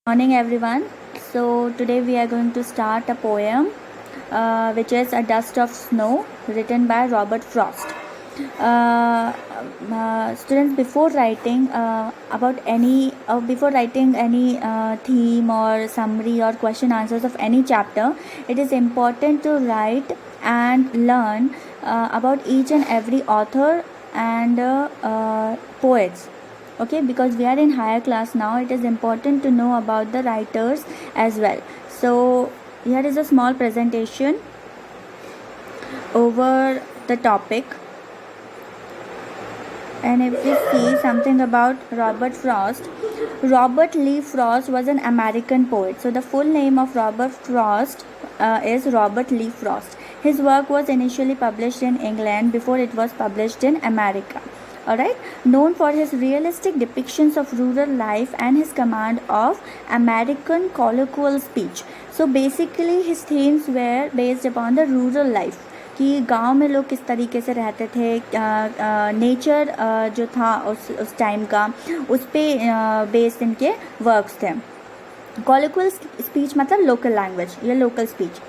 Morning everyone. So today we are going to start a poem which is A Dust of Snow, written by Robert Frost. Students, before writing any theme or summary or question answers of any chapter, it is important to write and learn about each and every author and poets. Okay, because we are in higher class now, it is important to know about the writers as well. So here is a small presentation over the topic, and if we see something about Robert Frost, Robert Lee Frost was an American poet. So the full name of Robert Frost is Robert Lee Frost. His work was initially published in England before it was published in America. Alright, known for his realistic depictions of rural life and his command of American colloquial speech. So basically his themes were based upon the rural life, कि गांव में लोग किस तरीके से रहते थे, nature जो था उस टाइम का, उस पे बेस्ड इनके वर्क्स थे. कॉलोक्वल स्पीच मतलब लोकल लैंग्वेज या local speech.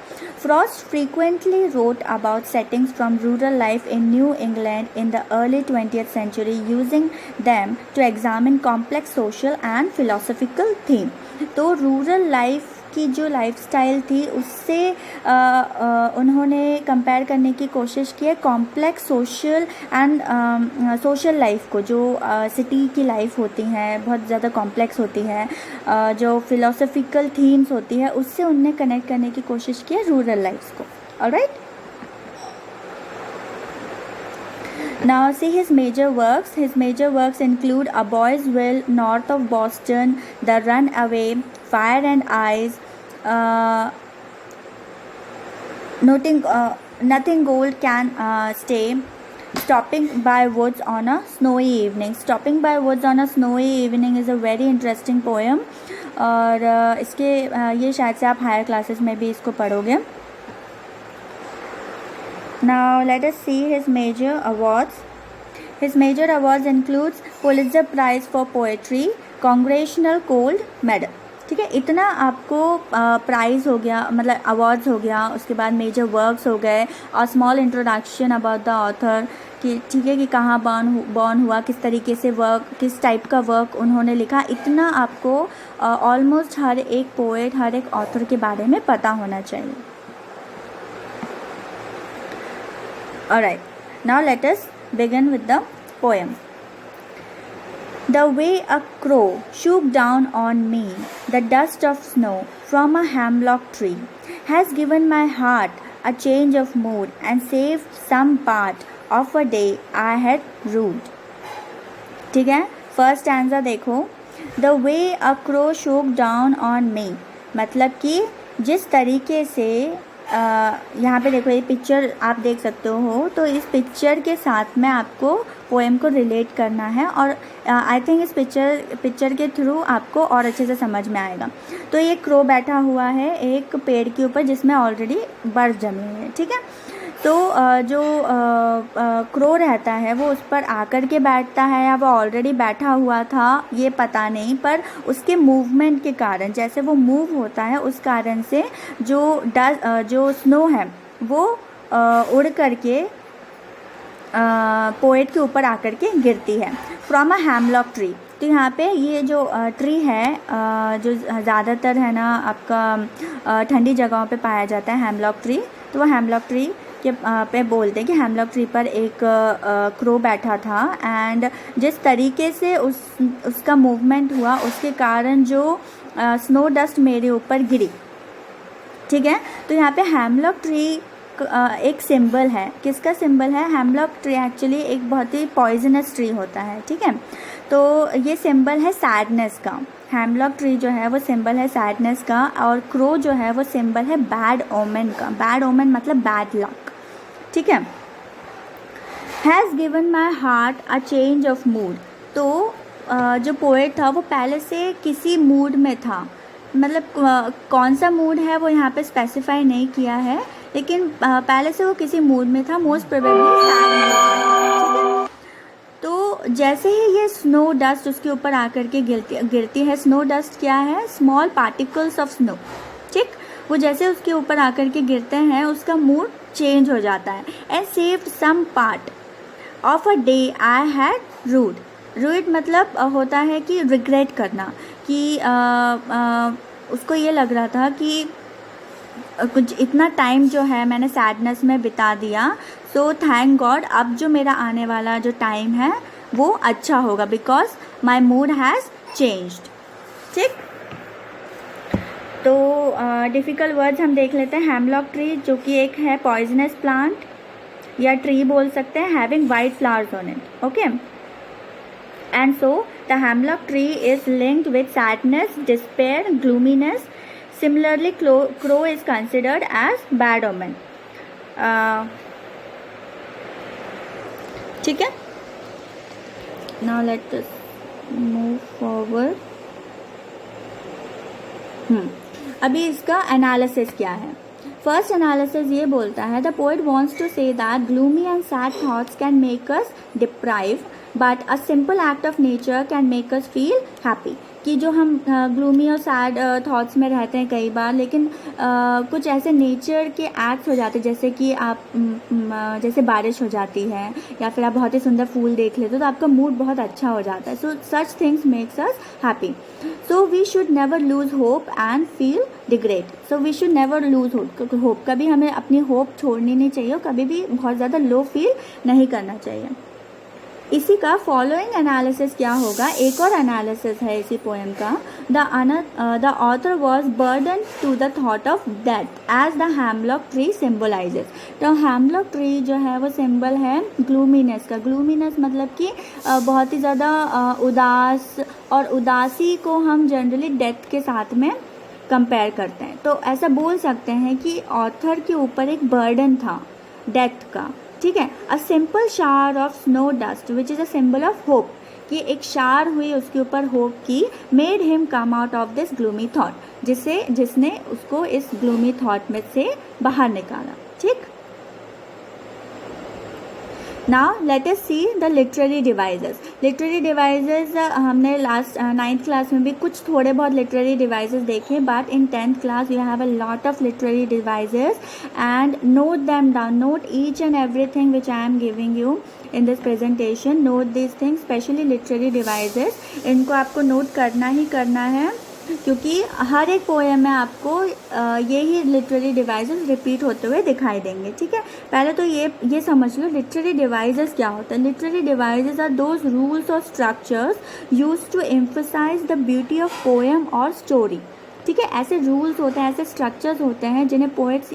Frost frequently wrote about settings from rural life in New England in the early 20th century, using them to examine complex social and philosophical themes. तो rural life की जो lifestyle थी उससे उन्होंने compare करने की कोशिश की है complex social and social life को, जो सिटी की लाइफ होती हैं बहुत ज़्यादा कॉम्प्लेक्स होती है, जो फिलोसफिकल थीम्स होती है उससे उनने कनेक्ट करने की कोशिश की है रूरल लाइफ को. Alright, now see his major works. His major works include A Boy's Will, North of Boston, The Runaway, Fire and Ice, Nothing Gold Can Stay, Stopping by Woods on a Snowy Evening. Stopping by Woods on a Snowy Evening is a very interesting poem, और इसके ये शायद से आप higher classes में भी इसको पढ़ोगे. Now let us see his major awards. His major awards includes Pulitzer Prize for Poetry, Congressional Gold Medal. ठीक है, इतना आपको प्राइज़ हो गया, मतलब अवार्ड्स हो गया, उसके बाद मेजर वर्क्स हो गए और small introduction about the author कि ठीक है कि कहाँ बॉर्न हुआ, किस तरीके से वर्क, किस टाइप का वर्क उन्होंने लिखा. इतना आपको ऑलमोस्ट हर एक पोएट, हर एक ऑथर के बारे में पता होना चाहिए. Alright, now let us begin with the poem. The way a crow shook down on me the dust of snow from a hemlock tree has given my heart a change of mood and saved some part of a day I had ruled. ठीक है, first answer देखो. The way a crow shook down on me, मतलब कि जिस तरीके से यहाँ पे देखो, ये पिक्चर आप देख सकते हो, तो इस पिक्चर के साथ में आपको पोएम को रिलेट करना है और आई थिंक इस पिक्चर के थ्रू आपको और अच्छे से समझ में आएगा. तो ये क्रो बैठा हुआ है एक पेड़ के ऊपर जिसमें ऑलरेडी बर्फ़ जमी हुई है. ठीक है, तो जो क्रो रहता है वो उस पर आकर के बैठता है या वो ऑलरेडी बैठा हुआ था ये पता नहीं, पर उसके मूवमेंट के कारण, जैसे वो मूव होता है उस कारण से जो स्नो है वो उड़ करके पोएट के ऊपर आकर के गिरती है. From a hemlock tree. तो यहाँ पे ये जो ट्री है जो ज़्यादातर है ना आपका ठंडी जगहों पे पाया जाता है, हेमलॉक ट्री. तो वो हेमलॉक ट्री के पे बोलते हैं कि हेमलॉक ट्री पर एक क्रो बैठा था, एंड जिस तरीके से उसका मूवमेंट हुआ उसके कारण जो स्नो डस्ट मेरे ऊपर गिरी. ठीक है, तो यहाँ पे हेमलॉक ट्री एक सिंबल है. किसका सिंबल है? हेमलॉक ट्री एक्चुअली एक बहुत ही पॉइजनस ट्री होता है. ठीक है, तो ये सिंबल है सैडनेस का. हेमलॉक ट्री जो है वो सिंबल है सैडनेस का, और क्रो जो है वो सिंबल है बैड ओमेन का. बैड ओमेन मतलब बैड लक. ठीक है, has given my heart a change of mood. तो जो पोएट था वो पहले से किसी मूड में था, मतलब कौन सा मूड है वो यहाँ पे स्पेसिफाई नहीं किया है, लेकिन पहले से वो किसी मूड में था, मोस्ट प्रोबेबली सैड मूड में. ठीक है, तो जैसे ही ये स्नो डस्ट उसके ऊपर आकर के गिरती है, स्नो डस्ट क्या है, स्मॉल पार्टिकल्स ऑफ स्नो, ठीक, वो जैसे उसके ऊपर आकर के गिरते हैं उसका मूड चेंज हो जाता है। And saved some part of a day I had rued मतलब होता है कि रिग्रेट करना, कि उसको ये लग रहा था कि कुछ इतना टाइम जो है मैंने सैडनेस में बिता दिया, सो थैंक गॉड अब जो मेरा आने वाला जो टाइम है वो अच्छा होगा, because my mood has changed. ठीक, तो डिफ़िकल्ट वर्ड्स हम देख लेते हैं। हेमलॉक ट्री जो कि एक है पॉइजनस प्लांट या ट्री बोल सकते हैं, having white flowers on it, okay. And so the hemlock tree is linked with sadness, despair, gloominess. Similarly, crow is considered as bad omen. ठीक है, now let us move forward. अभी इसका analysis क्या है? First analysis ये बोलता है, the poet wants to say that gloomy and sad thoughts can make us deprive, but a simple act of nature can make us feel happy. कि जो हम ग्लूमी और सैड थॉट्स में रहते हैं कई बार, लेकिन कुछ ऐसे नेचर के एक्ट्स हो जाते हैं, जैसे कि आप जैसे बारिश हो जाती है या फिर आप बहुत ही सुंदर फूल देख लेते हो तो आपका मूड बहुत अच्छा हो जाता है. So such things makes us happy. So we should never lose hope and feel regret. So we should never lose hope. कभी हमें अपनी होप छोड़नी नहीं चाहिए, कभी भी बहुत ज़्यादा लो फील नहीं करना चाहिए. इसी का फॉलोइंग एनालिसिस क्या होगा, एक और एनालिसिस है इसी पोएम का. The author was burden to the thought of death as the hemlock tree symbolises. तो हेमलॉक ट्री जो है वो सिंबल है ग्लूमीनेस का. ग्लूमीनेस मतलब कि बहुत ही ज़्यादा उदास, और उदासी को हम जनरली डेथ के साथ में कंपेयर करते हैं. तो ऐसा बोल सकते हैं कि ऑथर के ऊपर एक बर्डन था डेथ का. ठीक है, a simple shower of snow dust which is a symbol of hope, कि एक शार हुई उसके ऊपर होप की, made him come out of this gloomy thought, जिसने उसको इस ग्लूमी थॉट में से बाहर निकाला. ठीक, now let us see the literary devices. Literary devices हमने लास्ट 9th क्लास में भी कुछ थोड़े बहुत लिटरेरी डिवाइसेस देखे, but in 10th class we have a lot of literary devices and note them down. Note each and everything which I am giving you in this presentation. Note these things, especially literary devices. इनको आपको note करना ही करना है, क्योंकि हर एक poem में आपको यही लिटरेरी डिवाइसेस रिपीट होते हुए दिखाई देंगे. ठीक है, पहले तो ये समझ लो लिटरेरी डिवाइसेस क्या होता है. Literary devices are those rules और structures used to emphasise the beauty of poem और स्टोरी. ठीक है, ऐसे रूल्स होते हैं, ऐसे स्ट्रक्चर्स होते हैं जिन्हें पोएट्स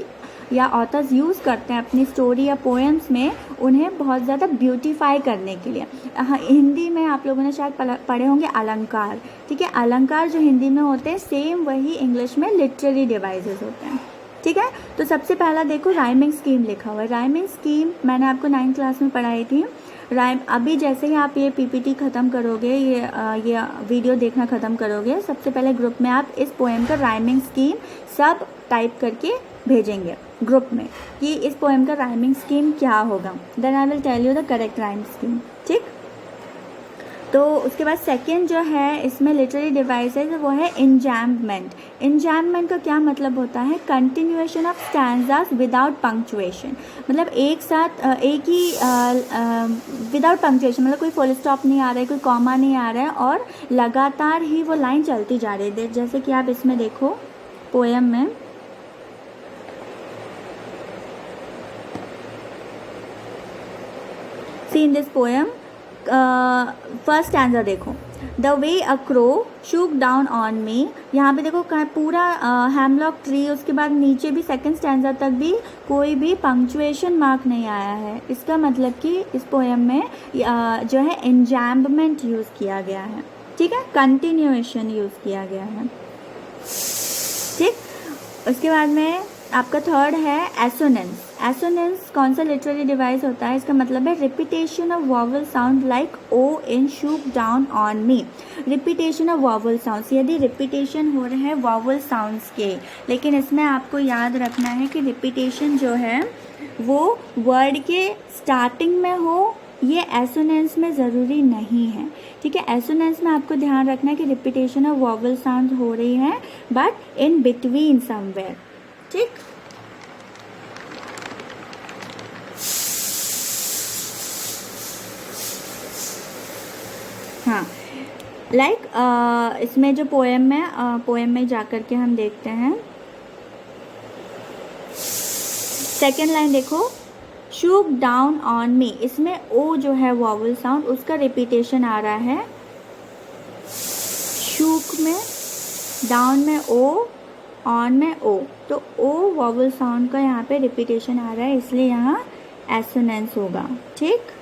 या ऑथर्स यूज़ करते हैं अपनी स्टोरी या पोएम्स में, उन्हें बहुत ज़्यादा ब्यूटीफाई करने के लिए. हिंदी में आप लोगों ने शायद पढ़े होंगे अलंकार. ठीक है, अलंकार जो हिंदी में होते हैं सेम वही इंग्लिश में लिटरेरी डिवाइसेस होते हैं. ठीक है, तो सबसे पहला देखो राइमिंग स्कीम लिखा हुआ है. राइमिंग स्कीम मैंने आपको 9th क्लास में पढ़ाई थी. अभी जैसे ही आप ये पीपीटी ख़त्म करोगे, ये वीडियो देखना ख़त्म करोगे, सबसे पहले ग्रुप में आप इस पोएम का राइमिंग स्कीम सब टाइप करके भेजेंगे ग्रुप में कि इस पोएम का राइमिंग स्कीम क्या होगा. Then I will tell you the correct rhyme scheme. ठीक, तो उसके बाद सेकंड जो है इसमें लिटरेरी डिवाइसेस वो है इंजैम्पमेंट. इंजैम्पमेंट का क्या मतलब होता है, continuation of stanzas without punctuation. मतलब एक साथ एक ही विदाउट पंक्चुएशन, मतलब कोई फुल स्टॉप नहीं आ रहा है, कोई कॉमा नहीं आ रहा है, और लगातार ही वो लाइन चलती जा रही है. जैसे कि आप इसमें देखो पोएम में, see in this poem first stanza देखो, the way a crow shook down on me. यहाँ पे देखो पूरा हेमलॉक ट्री, उसके बाद नीचे भी सेकंड स्टैंजा तक भी कोई भी पंक्चुएशन मार्क नहीं आया है. इसका मतलब कि इस पोएम में जो है इंजैम्पमेंट यूज़ किया गया है. ठीक है, कंटिन्यूएशन यूज़ किया गया है. ठीक, उसके बाद में आपका थर्ड है एसोनेंस. एसोनेंस कौन सा लिटरेरी डिवाइस होता है, इसका मतलब है repetition of vowel sound like oh in shook down on me. Repetition of vowel sounds, यदि रिपीटेशन हो रहे हैं वॉवल साउंड्स के, लेकिन इसमें आपको याद रखना है कि रिपीटेशन जो है वो वर्ड के स्टार्टिंग में हो ये एसोनेंस में ज़रूरी नहीं है, ठीक है। एसोनेंस में आपको ध्यान रखना है कि रिपीटेशन ऑफ वॉवल साउंड हो रही है बट इन बिटवीन समवेयर, ठीक। हाँ, इसमें जो पोएम है, पोएम में जा कर के हम देखते हैं। सेकेंड लाइन देखो, शूक डाउन ऑन मी, इसमें ओ जो है वॉवल साउंड उसका रिपीटेशन आ रहा है। शूक में, डाउन में ओ, ऑन में ओ, तो ओ वॉवल साउंड का यहाँ पे रिपीटेशन आ रहा है, इसलिए यहाँ एसोनेंस होगा, ठीक।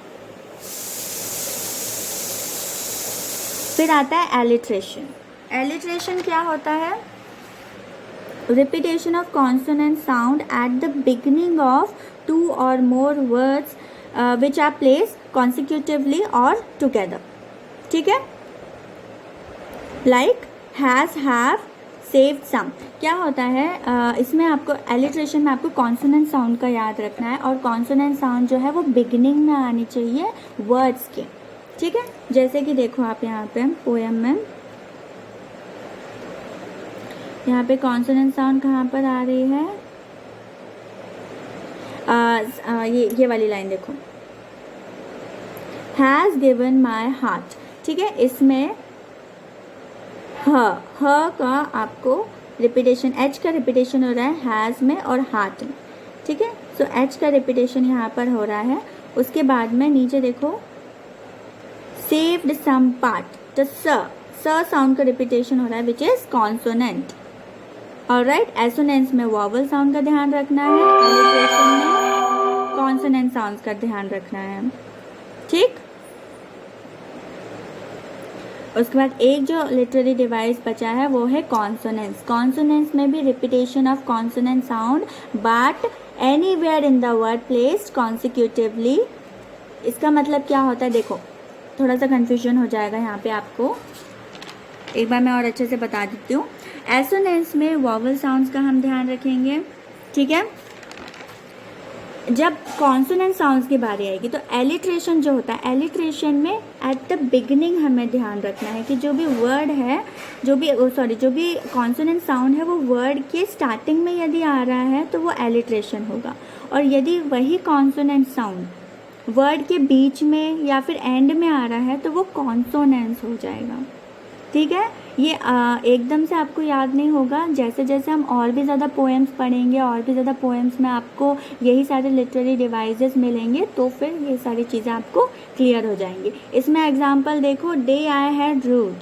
फिर आता है एलिट्रेशन। एलिट्रेशन क्या होता है? Repetition of consonant sound at the beginning of two or more words which are place consecutively or together, ठीक है। Like has, have, saved some. क्या होता है इसमें आपको एलिट्रेशन में आपको कॉन्सोनेंट साउंड का याद रखना है, और कॉन्सोनेंट साउंड जो है वो बिगिनिंग में आनी चाहिए वर्ड्स के, ठीक है। जैसे कि देखो आप यहाँ पे पोएम में, यहाँ पे कॉन्सोनेंट साउंड कहाँ पर आ रही है? ये वाली लाइन देखो, हैज़ गिवन माई हार्ट, ठीक है। इसमें ह का आपको रिपीटेशन, एच का रिपीटेशन हो रहा है हैज़ में और हार्ट में, ठीक है। सो एच का रिपीटेशन यहाँ पर हो रहा है। उसके बाद में नीचे देखो, सेव्ड सम पार्ट, तो स साउंड का रिपीटेशन हो रहा है which is consonant. Alright, assonance में वॉवल साउंड का ध्यान रखना है, एलिट्रेशन में कॉन्सोनेंट साउंड का ध्यान रखना है, ठीक। उसके बाद एक जो लिटरेरी डिवाइस बचा है वो है कॉन्सोनेंस। कॉन्सोनेंस में भी repetition of consonant sound but anywhere in the word placed consecutively. इसका मतलब क्या होता है? देखो थोड़ा सा कन्फ्यूजन हो जाएगा यहाँ पे आपको, एक बार मैं और अच्छे से बता देती हूँ। एसोनेंस में वॉवल साउंड्स का हम ध्यान रखेंगे, ठीक है। जब कॉन्सोनेंट साउंड्स की बारी आएगी तो एलिट्रेशन जो होता है, एलिट्रेशन में एट द बिगिनिंग हमें ध्यान रखना है कि जो भी वर्ड है, जो भी कॉन्सोनेंट साउंड है वो वर्ड के स्टार्टिंग में यदि आ रहा है तो वो एलिट्रेशन होगा, और यदि वही कॉन्सोनेंट साउंड वर्ड के बीच में या फिर एंड में आ रहा है तो वो कॉन्सोनेंस हो जाएगा, ठीक है। ये एकदम से आपको याद नहीं होगा, जैसे जैसे हम और भी ज़्यादा पोएम्स पढ़ेंगे, और भी ज़्यादा पोएम्स में आपको यही सारे लिटरेरी डिवाइसेस मिलेंगे तो फिर ये सारी चीज़ें आपको क्लियर हो जाएंगी। इसमें एग्जांपल देखो, day I had rued,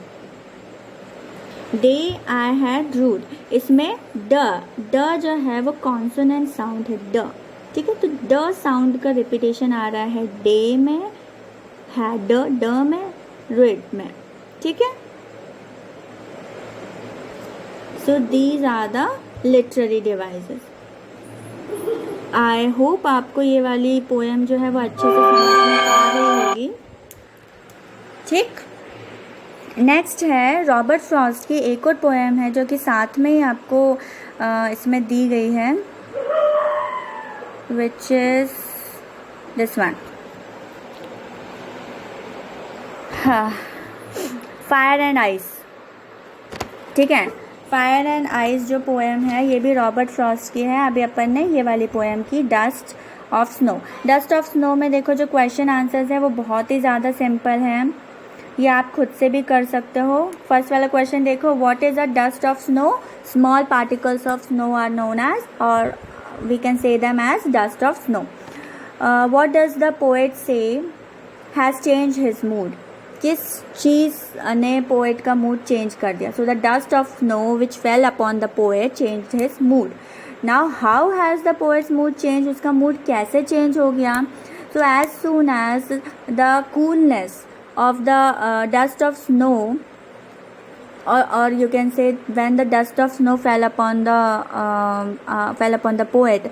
day I had rued, इसमें ड जो है वो कॉन्सोनेंट साउंड है, ड, ठीक है। तो ड साउंड का रिपीटेशन आ रहा है डे में, हैड ड में, रीड में, ठीक है। So these are the literary devices. I hope आपको ये वाली पोएम जो है वो अच्छे से समझ में आ रही होगी, ठीक। नेक्स्ट है रॉबर्ट फ्रॉस्ट की एक और पोएम है जो कि साथ में ही आपको इसमें दी गई है, which is this one, fire and ice, ठीक है। फायर एंड आइस जो पोएम है ये भी रॉबर्ट फ्रॉस्ट की है। अभी अपन ने ये वाली पोएम की dust of snow. Dust of snow में देखो जो क्वेश्चन आंसर्स है वो बहुत ही ज़्यादा सिंपल हैं, ये आप खुद से भी कर सकते हो। फर्स्ट वाला क्वेश्चन देखो, what is a dust of snow? Small particles of snow are known as, और we can say them as dust of snow. What does the poet say has changed his mood? किस चीज़ ने poet का mood change कर दिया? So the dust of snow which fell upon the poet changed his mood. Now how has the poet's mood change? उसका mood कैसे change हो गया? So as soon as the coolness of the dust of snow, or you can say when the dust of snow fell upon the poet,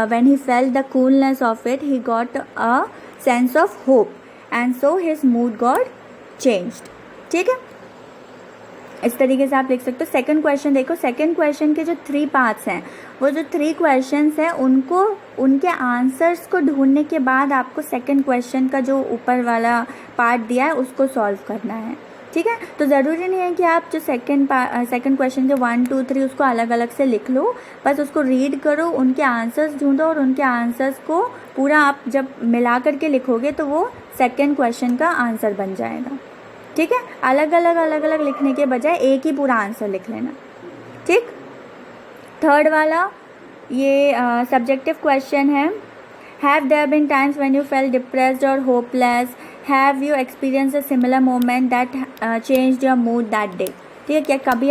when he felt the coolness of it, he got a sense of hope, and so his mood got changed, ठीक है। इस तरीके से आप लिख सकते हो। Second question देखो, सेकंड क्वेश्चन के जो 3 पार्ट्स हैं, वो जो 3 क्वेश्चंस हैं उनको, उनके आंसर्स को ढूंढने के बाद आपको सेकंड क्वेश्चन का जो ऊपर वाला पार्ट दिया है उसको सॉल्व करना है, ठीक है। तो ज़रूरी नहीं है कि आप जो सेकंड क्वेश्चन के 1 2 3 उसको अलग अलग से लिख लो, बस उसको रीड करो, उनके आंसर्स ढूंढो और उनके आंसर्स को पूरा आप जब मिला करके लिखोगे तो वो सेकंड क्वेश्चन का आंसर बन जाएगा, ठीक है। अलग अलग लिखने के बजाय एक ही पूरा आंसर लिख लेना, ठीक। थर्ड वाला ये सब्जेक्टिव क्वेश्चन है। Have there been times when you felt depressed or hopeless, have you experience a similar moment that changed your mood that day. ठीक है, क्या कभी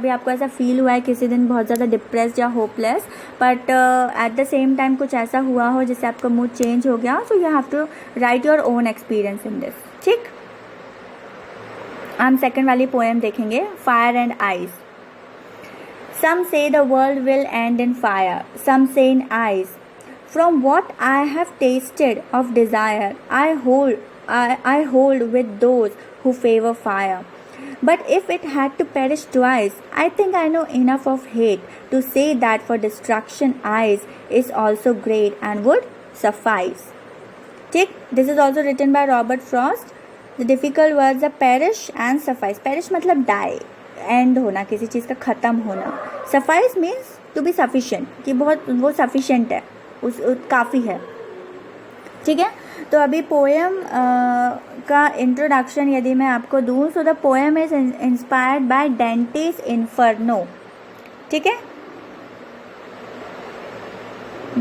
आपको ऐसा फील हुआ है किसी दिन बहुत ज़्यादा डिप्रेस्ड या hopeless, but at the same time कुछ ऐसा हुआ हो जिससे आपका मूड चेंज हो गया, so you have to write your own experience in this, ठीक। हम सेकंड वाली पोएम देखेंगे, fire and ice. Some say the world will end in fire, some say in ice. From what I have tasted of desire, I hold with those who favor fire. But if it had to perish twice, I think I know enough of hate to say that for destruction ice is also great and would suffice. ठीक, this is also written by Robert Frost. The difficult words are perish and suffice. Perish मतलब die, end होना, किसी चीज़ का ख़त्म होना। Suffice means to be sufficient, कि बहुत वो सफिशेंट है, उस काफ़ी है, ठीक है। तो अभी पोएम का इंट्रोडक्शन यदि मैं आपको दूँ, so the poem is inspired by Dante's Inferno, ठीक है,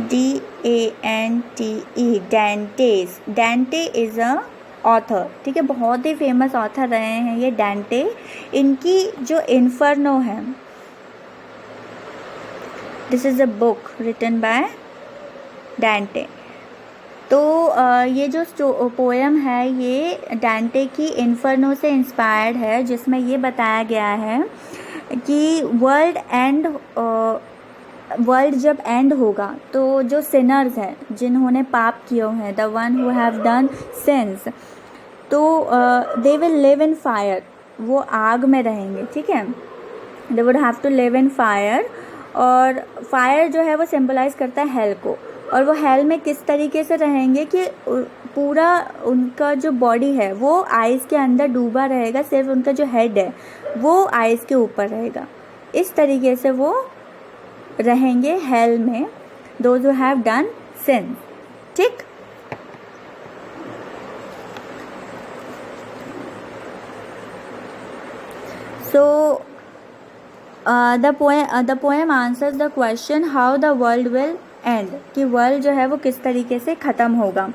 DANTE, Dante's. Dante is a author, ठीक है, बहुत ही फेमस ऑथर रहे हैं ये डेंटे। इनकी जो इन्फर्नो है, this is a book written by Dante. तो ये जो पोएम है ये डेंटे की इन्फर्नो से इंस्पायर्ड है, जिसमें ये बताया गया है कि वर्ल्ड जब एंड होगा तो जो सिनर्स हैं, जिन्होंने पाप किए हैं, the one who have done sins, तो they will live in fire, वो आग में रहेंगे, ठीक है। They would have to live in fire, और फायर जो है वो सिंबलाइज करता है हेल को। और वो हेल में किस तरीके से रहेंगे कि पूरा उनका जो बॉडी है वो आइस के अंदर डूबा रहेगा, सिर्फ उनका जो हेड है वो आइस के ऊपर रहेगा। इस तरीके से वो रहेंगे हेल में, दोज हु हैव डन सिन, ठीक। So the poem answers the question how the world will end, कि वर्ल्ड जो है वो किस तरीके से ख़त्म होगा।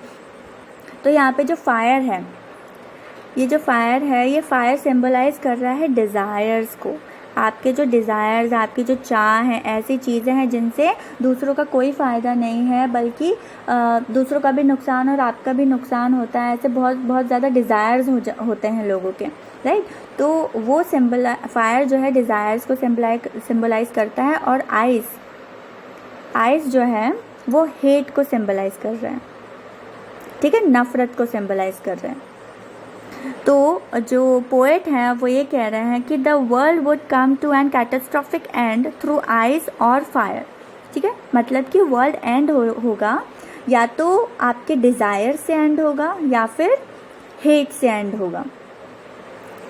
तो यहाँ पे जो फायर है, ये फायर सिंबलाइज कर रहा है डिज़ायर्स को। आपके जो डिज़ायर्स, आपकी जो चाह हैं, ऐसी चीज़ें हैं जिनसे दूसरों का कोई फ़ायदा नहीं है, बल्कि दूसरों का भी नुकसान और आपका भी नुकसान होता है। ऐसे बहुत ज़्यादा डिज़ायर्स होते हैं लोगों के, राइट। तो वो फायर जो है डिज़ायर्स को सिंबलाइज करता है, और आइस जो है वो हेट को सिंबलाइज कर रहे हैं, ठीक है, नफ़रत को सिंबलाइज कर रहे हैं। तो जो पोएट हैं वो ये कह रहे हैं कि the world would come to an catastrophic end through ice और फायर, ठीक है। मतलब कि वर्ल्ड एंड होगा, या तो आपके डिज़ायर से एंड होगा या फिर हेट से एंड होगा,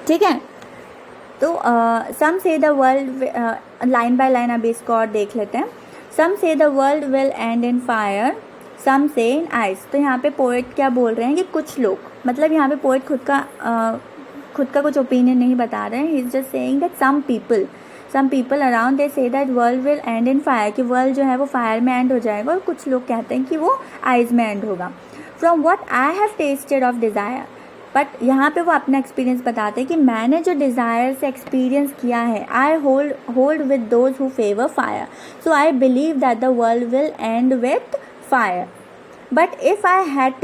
ठीक है। तो some say the world, line by line अभी इसको और देख लेते हैं। Some say the world will end in fire, some say in ice. तो यहाँ पे पोएट क्या बोल रहे हैं कि कुछ लोग, मतलब यहाँ पे पोएट खुद का कुछ ओपिनियन नहीं बता रहे हैं, he is just saying that some people around they say that world will end in fire, कि वर्ल्ड जो है वो फायर में एंड हो जाएगा, और कुछ लोग कहते हैं कि वो आइज में एंड होगा। From what I have tested of desire, but यहाँ पे वो अपना एक्सपीरियंस बताते हैं कि मैंने जो डिज़ायर से एक्सपीरियंस किया है, I hold with those who favour fire, so I believe that the world will and with fire. But if it had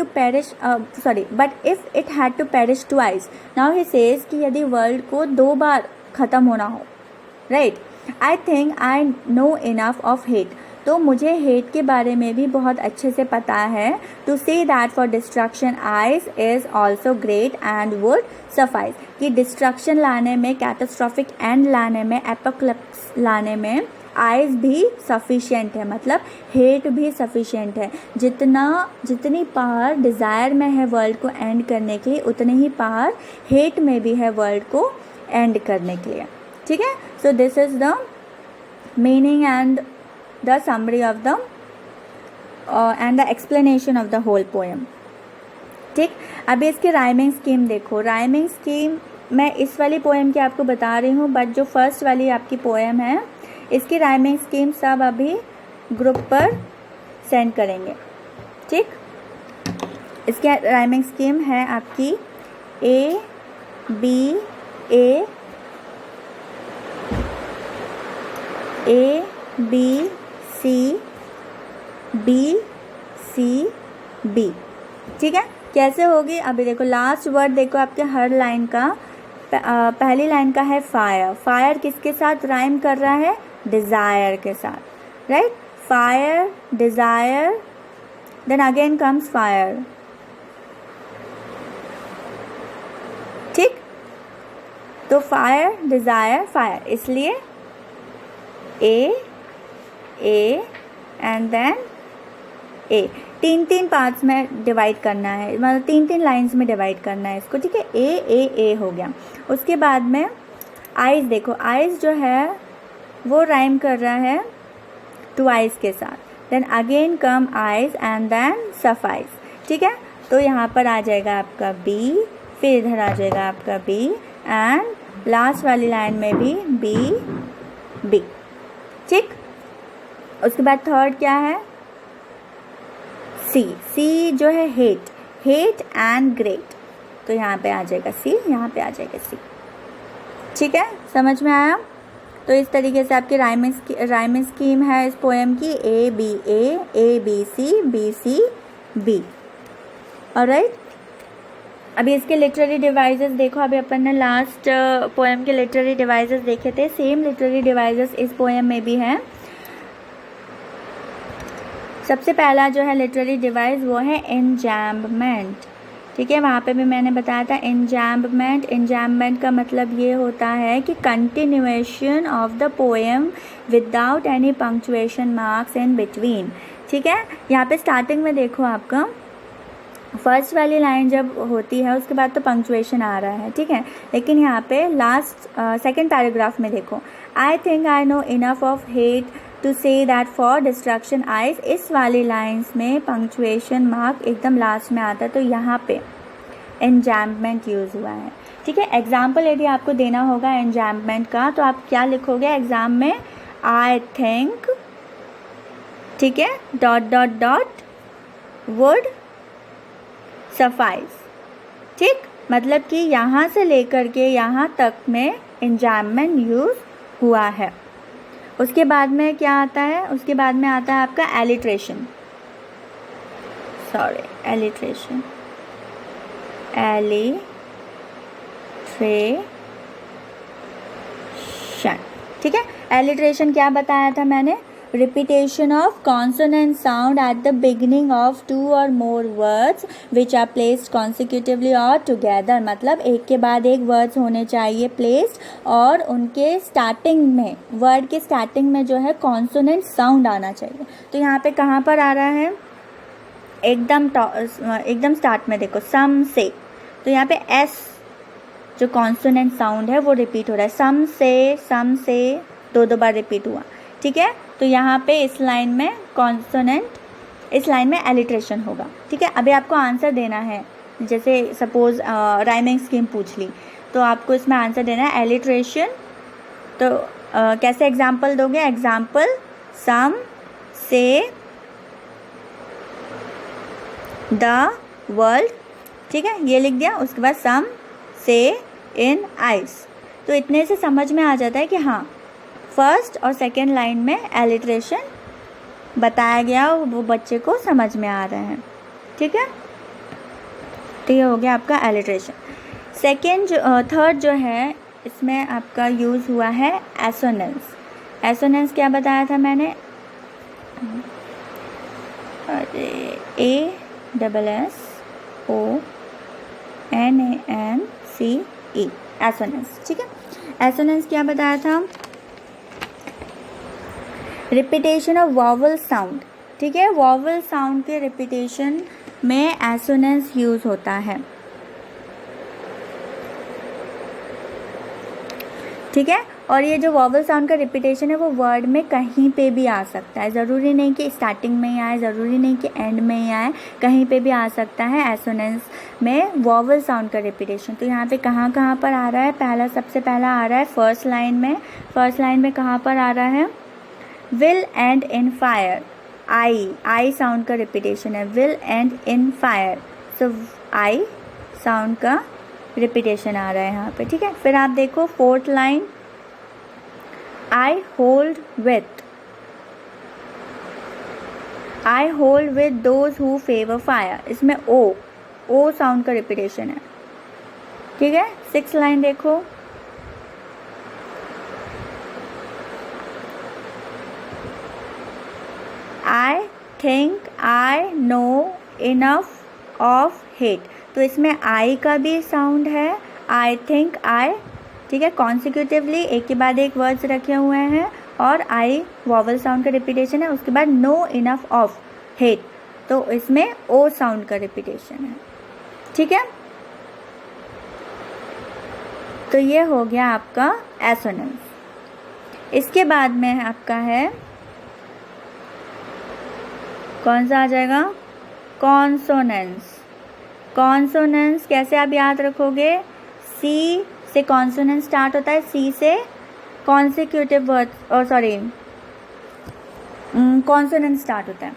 to perish twice, now he says कि यदि वर्ल्ड को 2 बार ख़त्म होना हो, right, I think I know enough of hate, तो मुझे hate के बारे में भी बहुत अच्छे से पता है। To see that for destruction ice is also great and would suffice, कि डिस्ट्रक्शन लाने में, कैटास्ट्रॉफिक एंड लाने में, एपोकलिप्स लाने में आइज भी सफिशिएंट है, मतलब हेट भी सफिशिएंट है। जितनी पावर डिज़ायर में है वर्ल्ड को एंड करने के लिए, उतनी ही पावर हेट में भी है वर्ल्ड को एंड करने के लिए। ठीक है, so this is the meaning and the summary of the and the explanation of the whole poem. ठीक, अभी इसकी राइमिंग स्कीम देखो। राइमिंग स्कीम मैं इस वाली पोएम की आपको बता रही हूँ, बट जो फर्स्ट वाली आपकी पोएम है इसकी राइमिंग स्कीम सब अभी ग्रुप पर सेंड करेंगे। ठीक, इसकी राइमिंग स्कीम है आपकी A B C B C B. ठीक है, कैसे होगी अभी देखो। लास्ट वर्ड देखो आपके हर लाइन का। पहली लाइन का है फायर। फायर किसके साथ राइम कर रहा है? डिज़ायर के साथ, right. Fire, desire, then again comes fire. ठीक, तो फायर, डिज़ायर, फायर, इसलिए ए एंड देन ए। तीन पार्ट्स में डिवाइड करना है, मतलब तीन लाइंस में डिवाइड करना है इसको। ठीक है, ए हो गया। उसके बाद में आइज देखो। आइज जो है वो राइम कर रहा है ट्वाइस के साथ। Then again come ice and then suffice. ठीक है, तो यहाँ पर आ जाएगा आपका बी, फिर इधर आ जाएगा आपका बी, एंड लास्ट वाली लाइन में भी बी। ठीक, उसके बाद थर्ड क्या है? सी जो है हेट एंड ग्रेट, तो यहाँ पे आ जाएगा सी, यहाँ पे आ जाएगा सी। ठीक है, समझ में आया? तो इस तरीके से आपकी राइमिंग स्कीम है इस पोएम की, A B C B. Alright, अभी इसके लिटरेरी डिवाइसेस देखो। अभी अपन ने लास्ट पोएम के लिटरेरी डिवाइसेस देखे थे, सेम लिटरेरी डिवाइसेस इस पोएम में भी हैं। सबसे पहला जो है लिटरेरी डिवाइस वो है एन्जैम्बमेंट। ठीक है, वहाँ पे भी मैंने बताया था एन्जैम्बमेंट का मतलब ये होता है कि continuation of the poem without any punctuation marks in between. ठीक है, यहाँ पे स्टार्टिंग में देखो आपका फर्स्ट वाली लाइन जब होती है उसके बाद तो पंक्चुएशन आ रहा है। ठीक है, लेकिन यहाँ पे लास्ट सेकेंड पैराग्राफ में देखो, I think I know enough of hate to say that for destruction ice. इस वाली लाइन्स में पंक्चुएशन मार्क एकदम लास्ट में आता है, तो यहाँ पे एन्जैम्बमेंट यूज़ हुआ है। ठीक है, एग्जाम्पल यदि आपको देना होगा एन्जैम्बमेंट का तो आप क्या लिखोगे एग्ज़ाम में? आई थिंक, ठीक है, डॉट वुड सफाइज। ठीक, मतलब कि यहाँ से लेकर के यहाँ तक में एन्जैम्बमेंट यूज़ हुआ है। उसके बाद में क्या आता है? उसके बाद में आता है आपका एलिट्रेशन। ठीक है, एलिट्रेशन क्या बताया था मैंने? Repetition of consonant sound at the beginning of 2 or more words which are placed consecutively or together. मतलब एक के बाद एक वर्ड्स होने चाहिए प्लेस्ड, और उनके स्टार्टिंग में, वर्ड के स्टार्टिंग में जो है कॉन्सोनेंट साउंड आना चाहिए। तो यहाँ पे कहाँ पर आ रहा है? एकदम स्टार्ट में देखो, सम से, तो यहाँ पे एस जो कॉन्सोनेंट साउंड है वो रिपीट हो रहा है। सम से दो बार रिपीट हुआ। ठीक है, तो यहाँ पे इस लाइन में कॉन्सोनेंट, इस लाइन में एलिट्रेशन होगा। ठीक है, अभी आपको आंसर देना है। जैसे सपोज राइमिंग स्कीम पूछ ली तो आपको इसमें आंसर देना है एलिट्रेशन। तो कैसे एग्जाम्पल दोगे? Example some say the world. ठीक है, ये लिख दिया। उसके बाद सम से इन आइस। तो इतने से समझ में आ जाता है कि हाँ, फर्स्ट और सेकेंड लाइन में एलिट्रेशन बताया गया, वो बच्चे को समझ में आ रहे हैं। ठीक है, तो ये हो गया आपका एलिट्रेशन। थर्ड जो है इसमें आपका यूज़ हुआ है एसोनेंस। एसोनेंस क्या बताया था मैंने? अरे ASSONANCE, एसोनेंस। ठीक है, एसोनेंस क्या बताया था? Repetition of vowel sound. ठीक है, वॉवल साउंड के रिपीटेशन में एसोनेंस यूज होता है। ठीक है, और ये जो वॉवल साउंड का रिपीटेशन है वो वर्ड में कहीं पे भी आ सकता है, ज़रूरी नहीं कि स्टार्टिंग में ही आए, ज़रूरी नहीं कि एंड में ही आए, कहीं पे भी आ सकता है एसोनेंस में वॉवल साउंड का रिपीटेशन। तो यहाँ पे कहाँ कहाँ पर आ रहा है? सबसे पहला आ रहा है फर्स्ट लाइन में। फर्स्ट लाइन में कहाँ पर आ रहा है? Will end in fire, I sound का रिपीटेशन है, will end in fire. So I sound का रिपीटेशन आ रहा है यहाँ पे। ठीक है, फिर आप देखो fourth line, I hold with those who favour fire, इसमें ओ साउंड का रिपीटेशन है। ठीक है, सिक्स लाइन देखो, I think I know enough of hate, तो इसमें आई का भी साउंड है, आई थिंक आई। ठीक है, कॉन्सिक्यूटिवली एक के बाद एक वर्ड्स रखे हुए हैं और आई वॉवल साउंड का रिपीटेशन है, उसके बाद नो इनफ ऑफ हेट, तो इसमें ओ साउंड का रिपीटेशन है। ठीक है, तो ये हो गया आपका एसोनेंस। इसके बाद में आपका है कौन सा आ जाएगा? कॉन्सोनेंस। कॉन्सोनेंस कैसे आप याद रखोगे? सी से कॉन्सोनेंस स्टार्ट होता है, सी से कॉन्सिक्यूटिव वर्ड कॉन्सोनेंस स्टार्ट होता है।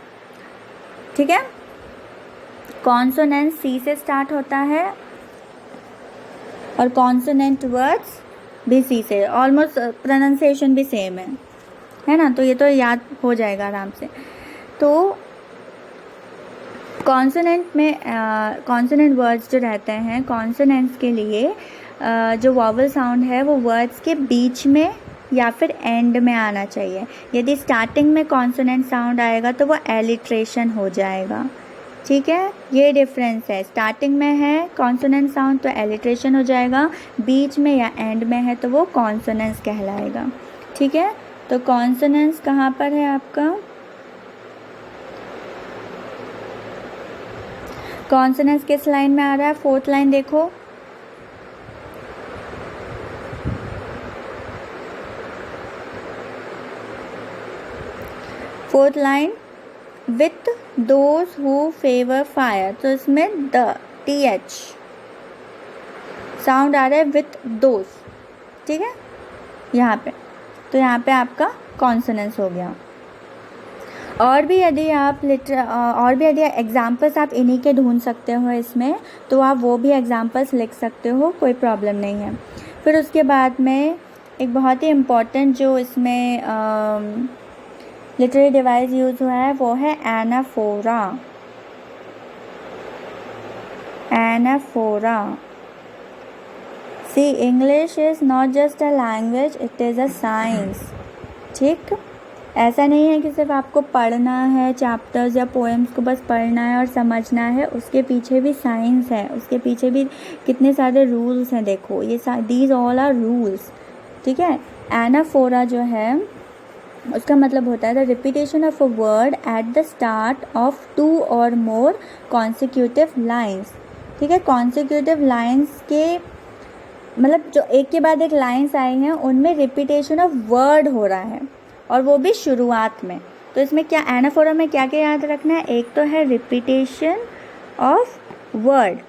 ठीक है, कॉन्सोनेंस सी से स्टार्ट होता है और कॉन्सोनेंट वर्ड्स भी सी से, ऑलमोस्ट प्रोनाउंसिएशन भी सेम है ना, तो ये तो याद हो जाएगा आराम से। तो कॉन्सोनेंट में कॉन्सोनेंट वर्ड्स जो रहते हैं, कॉन्सोनेंट्स के लिए जो वॉवल साउंड है वो वर्ड्स के बीच में या फिर एंड में आना चाहिए। यदि स्टार्टिंग में कॉन्सोनेंट साउंड आएगा तो वो एलिट्रेशन हो जाएगा। ठीक है, ये डिफरेंस है, स्टार्टिंग में है कॉन्सोनेंट साउंड तो एलिट्रेशन हो जाएगा, बीच में या एंड में है तो वो कॉन्सोनेंस कहलाएगा। ठीक है, तो कॉन्सोनेंस कहाँ पर है आपका? कॉन्सोनेंस किस लाइन में आ रहा है? फोर्थ लाइन देखो, fourth line, with those who favour fire, तो इसमें द TH साउंड आ रहा है विथ दोज। ठीक है, यहाँ पे, तो यहाँ पे आपका कॉन्सोनेंस हो गया। और भी यदि आप एग्जाम्पल्स आप इन्हीं के ढूंढ सकते हो इसमें, तो आप वो भी एग्जाम्पल्स लिख सकते हो, कोई प्रॉब्लम नहीं है। फिर उसके बाद में एक बहुत ही इम्पॉर्टेंट जो इसमें लिटरेरी डिवाइस यूज़ हुआ है वो है anaphora. Anaphora, see English is not just a language, it is a science. ठीक, ऐसा नहीं है कि सिर्फ आपको पढ़ना है चैप्टर्स या पोएम्स को बस पढ़ना है और समझना है, उसके पीछे भी साइंस है, उसके पीछे भी कितने सारे रूल्स हैं। देखो ये दीज ऑल आर रूल्स। ठीक है, एनाफोरा जो है उसका मतलब होता है the repetition of a word at the start of 2 और मोर कॉन्सिक्यूटिव लाइन्स। ठीक है, कॉन्सिक्यूटिव लाइन्स के मतलब जो एक के बाद एक लाइन्स आई हैं उनमें रिपीटेशन ऑफ वर्ड हो रहा है और वो भी शुरुआत में। तो इसमें क्या एनाफोरा में क्या क्या याद रखना है? एक तो है रिपीटेशन ऑफ वर्ड,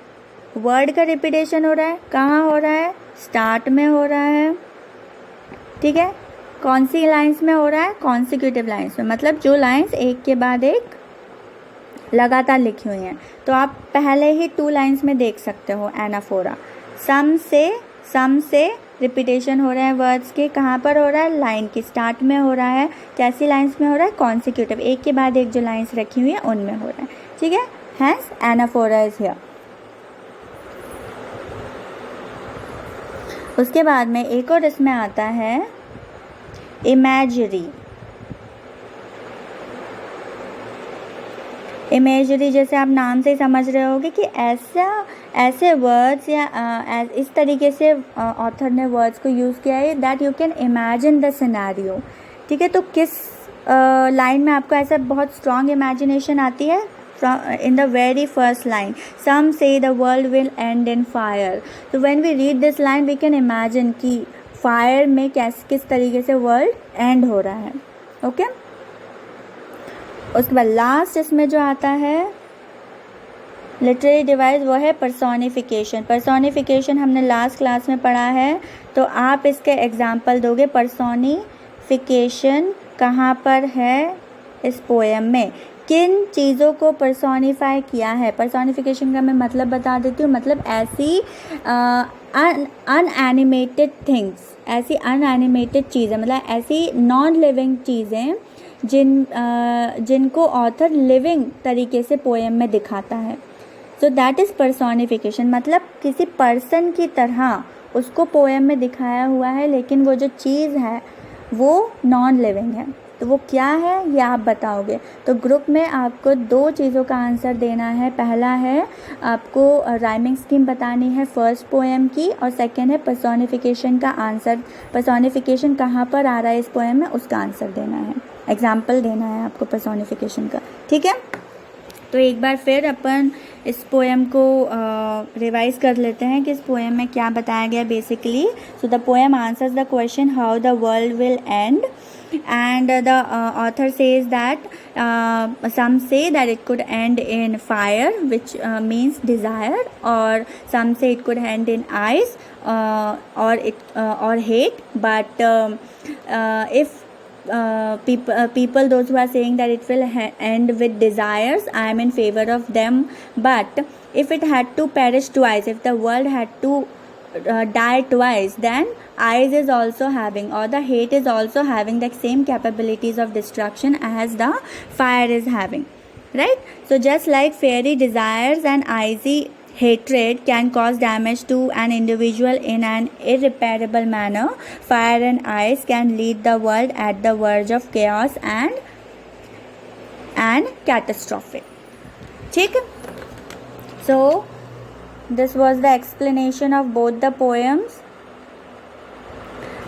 वर्ड का रिपीटेशन हो रहा है, कहाँ हो रहा है? स्टार्ट में हो रहा है। ठीक है, कौन सी लाइन्स में हो रहा है? कॉन्सिक्यूटिव लाइन्स में, मतलब जो लाइन्स एक के बाद एक लगातार लिखी हुई हैं। तो आप पहले ही 2 लाइन्स में देख सकते हो एनाफोरा। सम से रिपीटेशन हो रहा है वर्ड्स के, कहाँ पर हो रहा है? लाइन की स्टार्ट में हो रहा है। कैसी लाइन्स में हो रहा है? कॉन्सिक्यूटिव, एक के बाद एक जो लाइन्स रखी हुई है उनमें हो रहा है। ठीक है, हैंस एनाफोरा इज हियर। उसके बाद में एक और इसमें आता है इमेजरी। इमेजरी जैसे आप नाम से ही समझ रहे होगे कि ऐसे वर्ड्स या इस तरीके से ऑथर ने वर्ड्स को यूज़ किया है that you can imagine the scenario. ठीक है, तो किस लाइन में आपको ऐसा बहुत स्ट्रॉन्ग इमेजिनेशन आती है? In the very first line, some say the world will end in fire. So when we read this line we can imagine कि फायर में किस तरीके से वर्ल्ड एंड हो रहा है। ओके, उसके बाद लास्ट इसमें जो आता है लिटरेरी डिवाइस वो है पर्सोनिफिकेशन। पर्सोनिफिकेशन हमने लास्ट क्लास में पढ़ा है, तो आप इसके एग्जाम्पल दोगे। पर्सोनिफिकेशन कहाँ पर है इस पोएम में? किन चीज़ों को पर्सोनिफाई किया है? पर्सोनिफिकेशन का मैं मतलब बता देती हूँ। मतलब ऐसी अनएनिमेटेड थिंग्स, ऐसी अनएनिमेटेड चीज़ें, मतलब ऐसी नॉन लिविंग चीज़ें जिनको ऑथर लिविंग तरीके से पोएम में दिखाता है। So that is personification. मतलब किसी पर्सन की तरह उसको पोएम में दिखाया हुआ है, लेकिन वो जो चीज़ है वो नॉन लिविंग है। तो वो क्या है ये आप बताओगे। तो ग्रुप में आपको 2 चीज़ों का आंसर देना है। पहला है आपको राइमिंग स्कीम बतानी है फर्स्ट पोएम की, और सेकंड है पर्सोनिफिकेशन का आंसर। पर्सोनिफिकेशन कहाँ पर आ रहा है इस पोएम में, उसका आंसर देना है, एग्जाम्पल देना है आपको पर्सोनिफिकेशन का। ठीक है, तो एक बार फिर अपन इस पोएम को रिवाइज कर लेते हैं कि इस पोएम में क्या बताया गया basically. So the poem answers the question how the world will and, and the author says that some say that it could end in fire, which means desire, or some say it could end in ice, or hate. But if people those who are saying that it will end with desires, I am in favor of them. But if it had to perish twice, if the world had to die twice, then ice is also having, or the hate is also having the same capabilities of destruction as the fire is having, right? So just like fairy desires and icy hatred can cause damage to an individual in an irreparable manner, fire and ice can lead the world at the verge of chaos and catastrophe. ठीक, so this was the explanation of both the poems.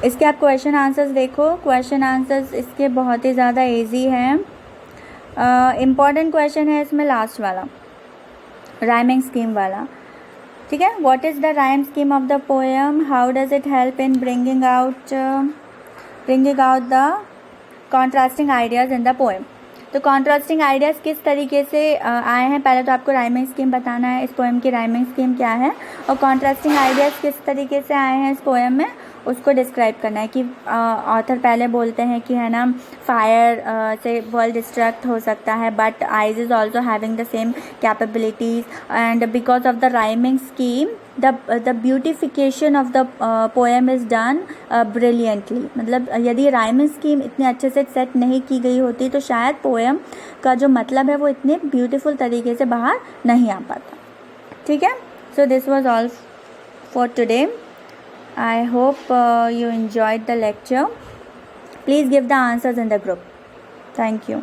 इसके आप question answers देखो। Question answers इसके बहुत ही ज़्यादा easy हैं। Important question है इसमें लास्ट वाला, राइमिंग स्कीम वाला। ठीक है, what is the rhyme scheme of the poem, how does it help in bringing out the contrasting ideas in the poem. तो कॉन्ट्रास्टिंग आइडियाज़ किस तरीके से आए हैं, पहले तो आपको राइमिंग स्कीम बताना है, इस पोएम की राइमिंग स्कीम क्या है, और कॉन्ट्रास्टिंग आइडियाज़ किस तरीके से आए हैं इस पोएम में उसको डिस्क्राइब करना है। कि ऑथर पहले बोलते हैं कि है ना फायर से वर्ल्ड डिस्ट्रक्ट हो सकता है, but eyes is also having the same capabilities, and because of the rhyming scheme the beautification of the poem is done brilliantly. मतलब यदि राइमिंग स्कीम इतने अच्छे से सेट नहीं की गई होती तो शायद पोएम का जो मतलब है वो इतने ब्यूटीफुल तरीके से बाहर नहीं आ पाता। ठीक है, so this was all for today. I hope you enjoyed the lecture. Please give the answers in the group. Thank you.